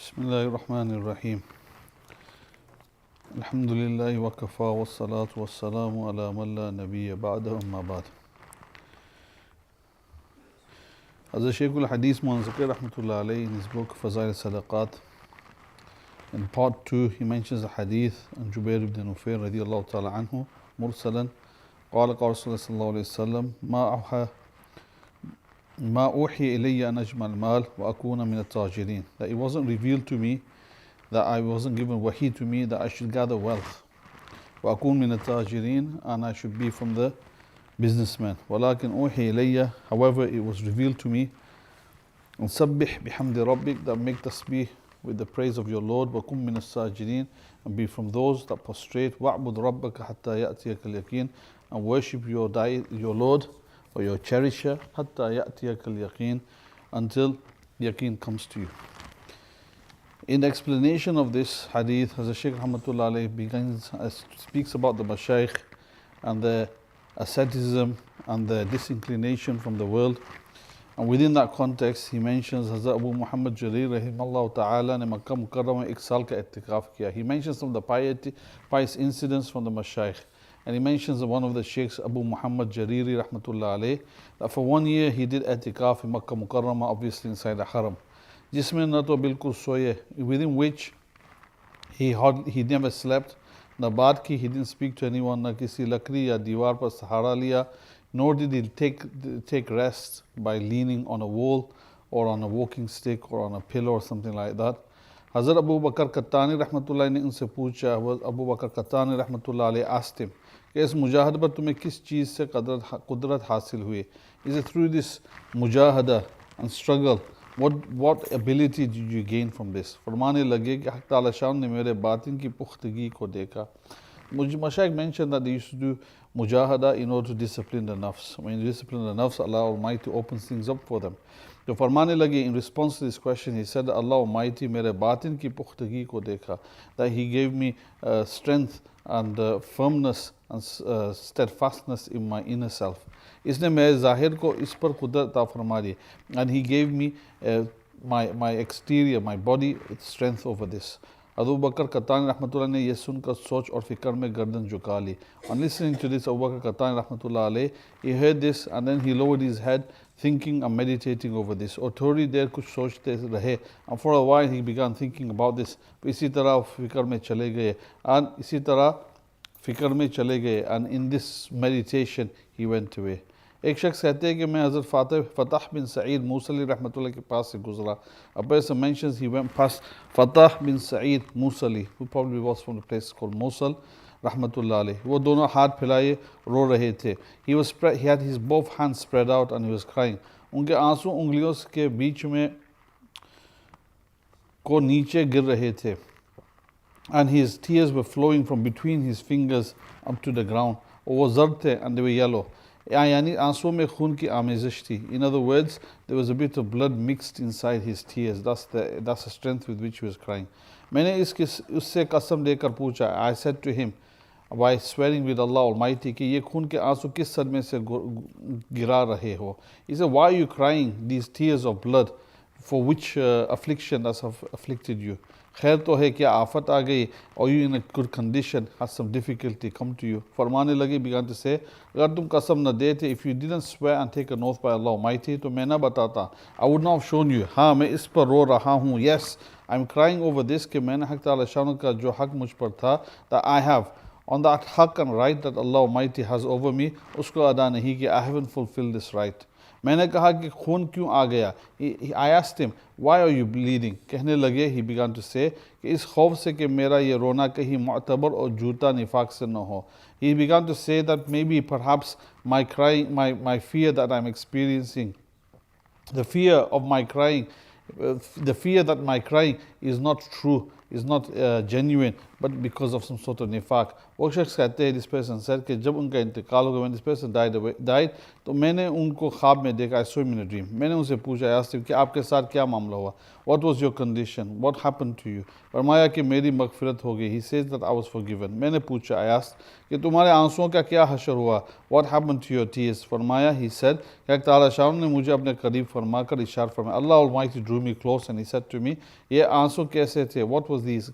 Bismillahir Rahmanir Rahim. Alhamdulillahi wa kafa wa salatu wa salamu ala man la nabiyya ba'da amma ba'd. Hazrat Shaykhul Hadith Moulana Zakir Rahmatullah alayhi in his book Fazail Sadaqat, in part 2, he mentions a hadith on Jubair ibn Nufayr radiyallahu ta'ala anhu, mursalan, قال قال رسول الله صلى الله عليه وسلم ما أوحي إلي أن أجمع المال وأكون من التاجرين. That it wasn't revealed to me, that I wasn't given wahi to me, that I should gather wealth. وأكون من التاجرين, and I should be from the businessmen. ولكن أوحي إلي, however it was revealed to me, أن سبح بحمد ربك, that make tasbih with the praise of your Lord, وكن من الساجدين, and be from those that prostrate, وَعْبُدْ رَبَّكَ حَتَّى يَأْتِيَكَ الْيَقِينَ, and worship your Lord or your cherisher, حَتَّى يَأْتِيَكَ الْيَقِينَ, until yaqeen comes to you. In the explanation of this hadith, Hazrat Shaykh Rahmatullah alayhi speaks about the mashayikh and the asceticism and the disinclination from the world. And within that context, he mentions Hazrat Abu Muhammad Jarir rahimallahu ta'ala ne Makkah Mukarramah ek saal ka i'tikaf kiya. He mentions some of the pious incidents from the mashayikh. And he mentions one of the sheikhs, Abu Muhammad Jariri rahmatullah alayh, that for 1 year he did i'tikaf in Makkah Mukarramah, obviously inside the haram. Jisme na to bilkul soye, within which he never slept, na baat ki, he didn't speak to anyone, na kisi lakri ya diwar par sahara liya, nor did he take rest by leaning on a wall or on a walking stick or on a pillow or something like that. Hazrat Abu Bakr Qattani rahmatullah ne unse pucha, Abu Bakr Qattani rahmatullah alayhi asked him, कि इस मुजाहद पर तुम्हें किस चीज़ से कुदरत हासिल हुई? Is it through this mujahada and struggle? What ability did you gain from this? फरमाने लगे कि हक़ ताला शाह ने मेरे बातिन की पुख्तगी को देखा. Mashayikh mentioned that they used to do mujahada in order to discipline the nafs. When you discipline the nafs, Allah Almighty opens things up for them. So फरमाने लगे, in response to this question, he said, Allah Almighty मेरे बातिन की पुख्तगी को देखा, that He gave me strength and firmness and steadfastness in my inner self. इसने मेरे ज़ाहिर को इस पर कुदरत अता फरमा दी, and He gave me my exterior, my body, with strength over this. Abu Bakr Qattani rahmatullah ne ye sunkar soch aur fikr mein gardan jhuka li. On listening to this, Abu Bakr Qattani rahmatullah alayh, he heard this and then he lowered his head, thinking and meditating over this. Aur thodi der kuch sochte rahe, and for a while he began thinking about this. Isi tarah fikr mein chale gaye, and isi tarah fikr mein chale gaye, and in this meditation he went away. एक शख्स कहते हैं कि मैं हज़रत फ़तह बिन सईद मूसली रहमतुल्लाह के पास से गुजरा. A person mentions he went past Fatah bin Sa'id Musali, who probably was from a place called Mosul rahmatullah alayh. वो दोनों हाथ फैलाए रो रहे थे. He had his both hands spread out and he was crying. उनके आंसू उंगलियों के बीच में को नीचे गिर रहे थे, and his tears were flowing from between his fingers up to the ground. वो ज़र्द थे and they were yellow. यानी आंसुओं में खून की आमेज़श थी. In other words, there was a bit of blood mixed inside his tears. That's the strength with which he was crying. मैंने उससे कसम लेकर पूछा. I said to him, by swearing with Allah Almighty, कि ये खून के आंसू किस सदमे से गिरा रहे हो? He said, why are you crying these tears of blood? For which affliction has afflicted you? खैर तो है, क्या आफत आ गई? Are you in a good condition? Has some difficulty come to you? फरमाने लगे, began to say, अगर तुम कसम न देते, if you didn't swear and take an oath by Allah Almighty, तो मैं न बताता. I would not have shown you. हाँ, मैं इस पर रो रहा हूँ. Yes, I'm crying over this कि मैंने हक़ ताला शान का जो हक़ मुझ पर था, that I have on that haqq and right that Allah Almighty has over me, उसको अदा नहीं किया. I haven't fulfilled this right. मैंने कहा कि खून क्यों आ गया? I asked him, why are you bleeding? कहने लगे, he began to say, कि इस खौफ से कि मेरा ये रोना कहीं मुअतबर और झूठा निफाक से न हो. He began to say that maybe perhaps my crying, my fear that I'm experiencing, the fear that my crying is not true, is not genuine, but because of some sort of nifaq. वो शख्स कहते हैं, this person said कि जब उनका इंतकाल हो गया, when this person died, तो मैंने उनको ख्वाब में देखा, I saw him in a dream. मैंने उनसे पूछा, I asked him कि आपके साथ क्या मामला हुआ? What was your condition? What happened to you? फरमाया कि मेरी मगफिरत हो गई. He says that I was forgiven. मैंने पूछा, I asked कि तुम्हारे आंसुओं का क्या हशर हुआ? What happened to your tears? फरमाया, he said कि ताला शाह ने मुझे अपने करीब फरमाकर इशारा फरमाया. Allah Almighty drew me close and he said to me, ये आंसू कैसे थे? What was these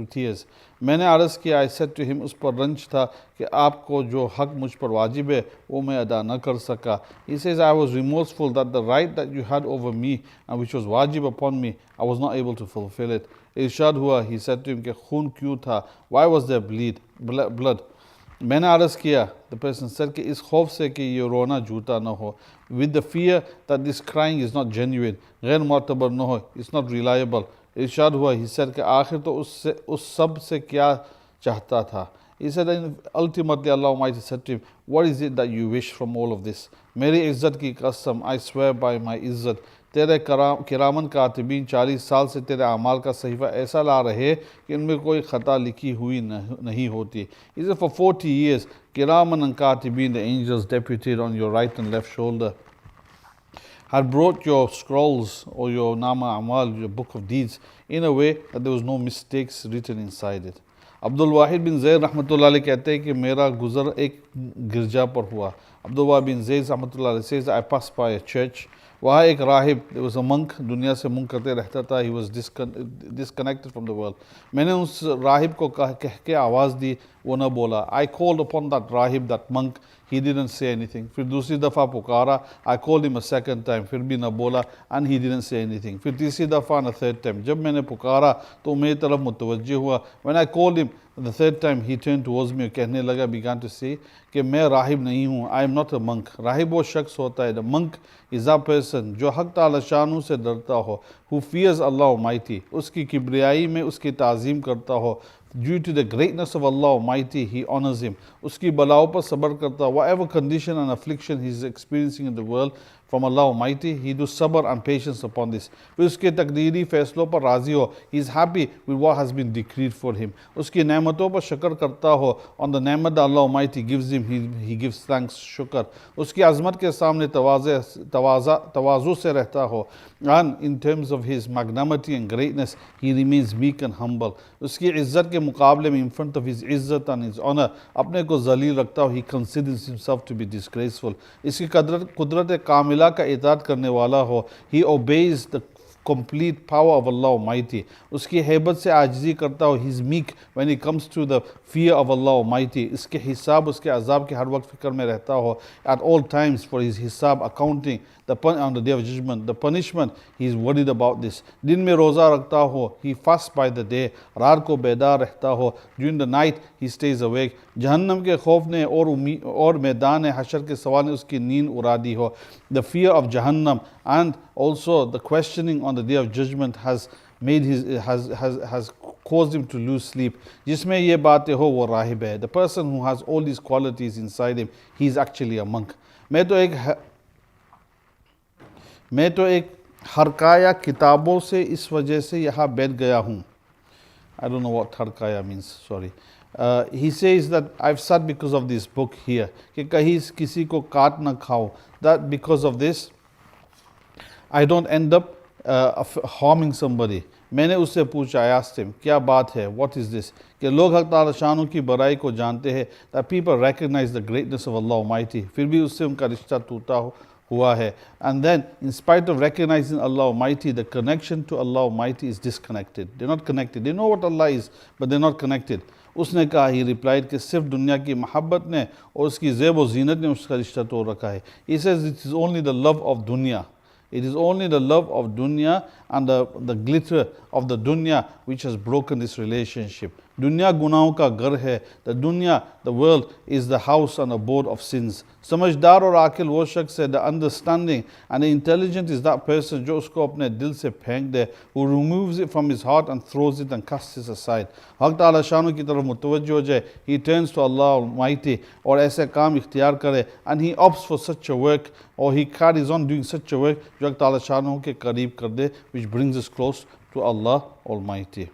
tears? मैंने अर्ज़ किया, I said to him, उस पर रंज था कि आपको जो हक मुझ पर वाजिब है वो मैं अदा न कर सका. He says, I was remorseful that the right that you had over me and which was wajib upon me, I was not able to fulfill it. इरशाद हुआ, he said to him कि खून क्यों था? Why was there blood? मैंने अर्ज़ किया, the person said कि इस खौफ से कि ये रोना झूठा न हो, with the fear that this crying is not genuine, गैर मोतबर न हो, it's not reliable. इरशाद हुआ, he said कि आखिर तो उस सब से क्या चाहता था? He said, and ultimately Allah Almighty said to him, what is it that you wish from all of this? मेरी इज़्ज़त की कसम, I swear by my इज़्ज़त, तेरे किरामन कातिबीन 40 साल से तेरे अमाल का सहीफ़ा ऐसा ला रहे कि इनमें कोई ख़ता लिखी हुई नहीं होती. He said, for 40 years, kiraman and katibin, the angels deputed on your right and left shoulder, had brought your scrolls or your nama amal, your book of deeds, in a way that there was no mistakes written inside it. Abdul वाहिद बिन ज़ैद रहमतुल्लाह अलैह कहते हैं कि मेरा गुज़र एक गिरजा पर हुआ. अब्दुल वाहिद बिन ज़ैद रहमतुल्लाह अलैह says, I passed by a church. वहाँ एक राहिब, there was a monk, दुनिया से मुंह करते रहता था. He was disconnected from the world. मैंने उस राहिब को कह के आवाज़ दी, वो न बोला. I called upon that rahib, that monk. He didn't say anything. फिर दूसरी दफ़ा पुकारा. I called him a second time. फिर भी न बोला, and he didn't say anything. फिर तीसरी दफ़ा and a third time. जब मैंने पुकारा तो मेरी तरफ मुतवज्जे हुआ. When I called him the third time, he turned towards me. कहने लगा, began to say कि मैं राहिब नहीं हूँ. I am not a monk. राहिब वो शख्स होता है. The monk is a person जो हक़ ताला शानू से डरता हो, who fears Allah Almighty, उसकी किब्रियाई में उसकी ताज़ीम करता हो. Due to the greatness of Allah Almighty, he honors him. उसकी बलाओं पर सब्र करता, whatever condition and affliction he is experiencing in the world from Allah Almighty, he does sabr and patience upon this. फिर उसके तकदीरी फैसलों पर राज़ी हो, he is happy with what has been decreed for him. उसकी नेमतों पर शुक्र करता हो, on the नेमत that Allah Almighty gives him, he gives thanks, शुक्र. उसकी अज़मत के सामने तवाज़ु से रहता हो, and in terms of his magnanimity and greatness, he remains meek and humble. उसकी इज़्ज़त के मुकाबले में, in front of his इज़्ज़त and his honor, अपने को ज़लील रखता हो, he considers himself to be disgraceful. इसकी कुदरत कामिला का इताअत करने वाला हो, he obeys the complete power of Allah Almighty. उसकी हैबत से आजिज़ी करता हो, he is meek when it comes to the fear of Allah Almighty. इसके हिसाब, उसके अज़ाब के हर वक्त फ़िक्र में रहता हो, at all times for his हिसाब, accounting on the day of judgment, the punishment, he is worried about this. दिन में रोज़ा रखता हो, he fasts by the day, रात को बेदार रहता हो, during the night he stays awake. जहन्नम के खौफ ने और मैदान हशर के सवाल ने उसकी नींद उड़ा दी हो. The fear of Jahannam and also the questioning on the day of judgment has caused him to lose sleep. जिसमें ये बातें हो वो राहिब है. The person who has all these qualities inside him, he is actually a monk. मैं तो एक हरकाया किताबों से इस वजह से यहाँ बैठ गया हूँ. I don't know what harkaya means, sorry. He says that I've sat because of this book here, कि कहीं किसी को काट ना खाओ. That because of this, I don't end up harming somebody. मैंने उससे पूछा, I asked him, क्या बात है, what is this? कि लोग हक़ ताला शानू की बड़ाई को जानते हैं, that people recognize the greatness of Allah Almighty, फिर भी उससे उनका रिश्ता टूटा हुआ है. And then, in spite of recognizing Allah Almighty, the connection to Allah Almighty is disconnected. They're not connected. They know what Allah is, but they're not connected. उसने कहा, he replied, कि सिर्फ दुनिया की मोहब्बत ने और उसकी ज़ेब व ज़ीनत ने उसका रिश्ता तोड़ रखा है. He says it is only the love of dunya. It is only the love of dunya and the glitter of the dunya which has broken this relationship. दुनिया गुनाहों का घर है. The dunya, the world, is the house and abode of sins. समझदार और आकिल वो शख्स है, the understanding and the intelligent is that person जो उसको अपने दिल से फेंक दे, who removes it from his heart and throws it and casts it aside. हक़ ताला शानू की तरफ मुतवज्जो हो जाए, he turns to Allah Almighty और ऐसे काम इख्तियार करे, and he opts for such a work, or he carries on doing such a work जो हक़ ताला शानू के करीब कर दे, which brings us close to Allah Almighty.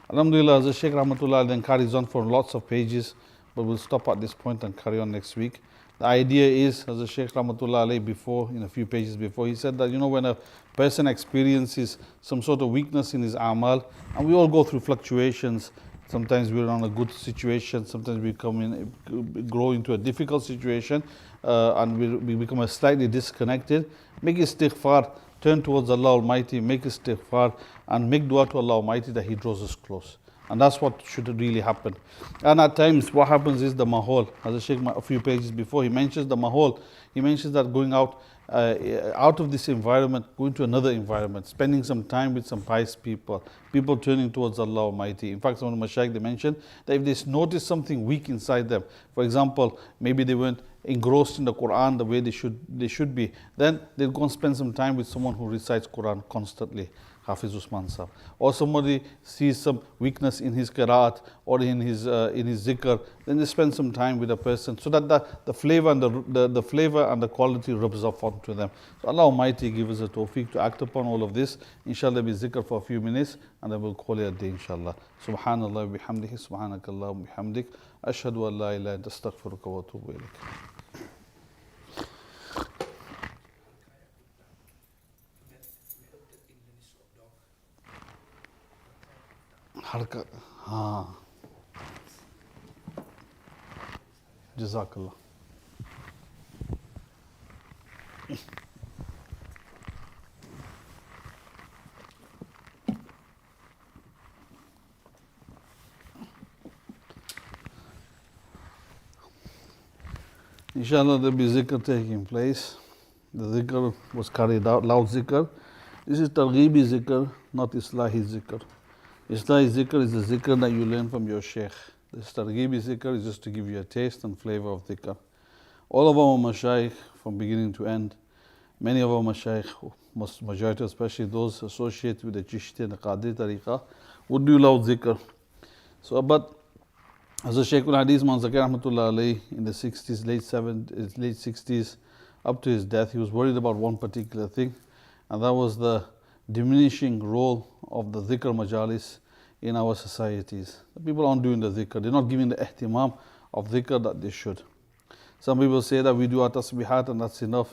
Alhamdulillah, the Shaykh Rahmatullah then carries on for lots of pages, but we'll stop at this point and carry on next week. The idea is, as the Shaykh Rahmatullah before, in a few pages before, he said that, when a person experiences some sort of weakness in his amal, and we all go through fluctuations, sometimes we're on a good situation, sometimes we grow into a difficult situation, and we become a slightly disconnected. Make istighfar, turn towards Allah Almighty, make istighfar, and make dua to Allah Almighty that He draws us close. And that's what should really happen. And at times, what happens is the mahol. As the Shaykh, a few pages before, he mentions the mahol. He mentions that going out of this environment, going to another environment, spending some time with some pious people, people turning towards Allah Almighty. In fact, some of the Mashaykh, they mentioned that if they notice something weak inside them, for example, maybe they weren't engrossed in the Quran the way they should be, then they'll go and spend some time with someone who recites Quran constantly. Hafiz Usman Sahab, or somebody sees some weakness in his qiraat or in his zikr, then they spend some time with a person so that the flavor and the flavor and the quality rubs off onto them. So Allah Almighty give us a tawfiq to act upon all of this. Inshallah, be zikr for a few minutes and then we'll call it a day, inshallah. Subhanallah wa bihamdihi, subhanakallah wa bihamdik, ashhadu an la ilaha illa anta astaghfiruka wa atubu ilayk. حركة جزاك الله. Inshallah, there will be zikr taking place. The zikr was carried out, loud zikr. This is targhibi zikr, not islahi zikr. Islahi zikr is the zikr that you learn from your sheikh. This targhibi zikr is just to give you a taste and flavor of zikr. All of our mashayikh, from beginning to end, many of our mashayikh, majority especially those associated with the Chishti and the Qadri tariqah, would do loud zikr. So, but as a Shaykh al-Hadith Man Zakir Rahmatullah alayhi, in the 60s, late 60s, up to his death, he was worried about one particular thing, and that was the diminishing role of the dhikr majalis in our societies. The people aren't doing the dhikr, they're not giving the ihtimam of dhikr that they should. Some people say that we do our tasbihat and that's enough.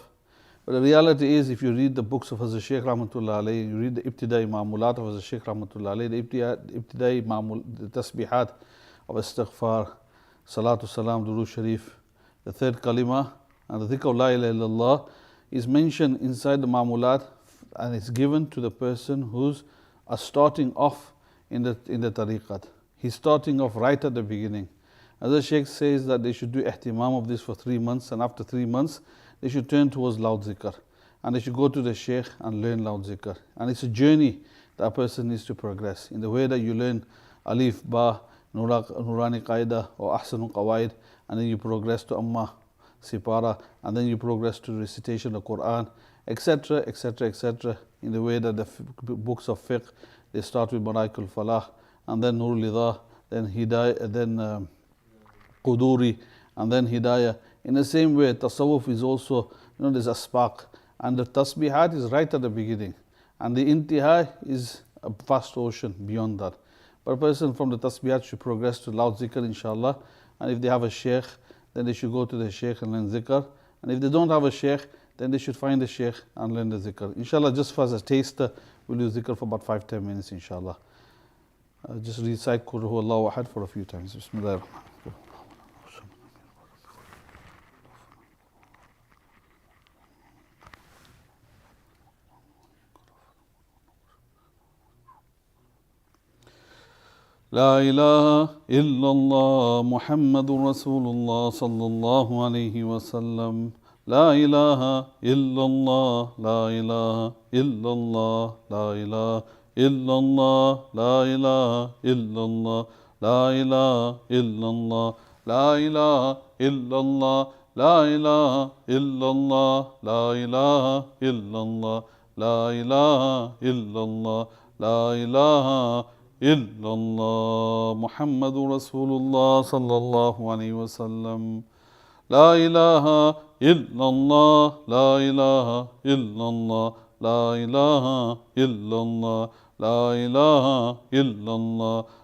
But the reality is, if you read the books of Hazrat Shaykh Rahmatullah alayhi, you read the Ibtidai Ma'mulat of Hazrat Shaykh Rahmatullah alayhi, the Ibtidai the tasbihat of istighfar, salatu salam, durood sharif, the third kalima, and the dhikr of la ilaha illallah is mentioned inside the Ma'mulat, and it's given to the person who's starting off in the tariqat. He's starting off right at the beginning. As the Shaykh says that they should do ihtimam of this for 3 months, and after 3 months they should turn towards loud zikr, and they should go to the Shaykh and learn loud zikr. And it's a journey that a person needs to progress in the way that you learn alif, ba, nurani qaida or ahsanul qawaid, and then you progress to amma, sipara, and then you progress to recitation of Quran, etc., etc., etc. In the way that the books of fiqh, they start with Maraikul Falah, and then Nurul Lidha, then Hidayah, then Quduri, and then Hidayah. In the same way, Tasawwuf is also, there's a spark, and the Tasbihat is right at the beginning, and the Intiha is a vast ocean beyond that. But a person from the Tasbihat should progress to loud zikr, inshallah, and if they have a sheikh, then they should go to the sheikh and learn zikr, and if they don't have a sheikh, then they should find a sheikh and learn the zikr. Inshallah, just for as a taster, we'll do zikr for about 5-10 minutes, inshallah. Just recite Qul Huwallahu Ahad for a few times. Bismillah ar-Rahman. لا إله إلا الله محمد رسول الله صلى الله عليه وسلم. لا إله إلا الله لا إله إلا الله لا إله إلا الله لا إله إلا الله لا إله إلا الله لا إله إلا الله لا إله إلا الله لا إله إلا الله لا إله إلا الله لا إله إلا الله محمد رسول الله صلى الله عليه وسلم. لا إله إلا الله لا إله إلا الله لا إله إلا الله لا إله إلا الله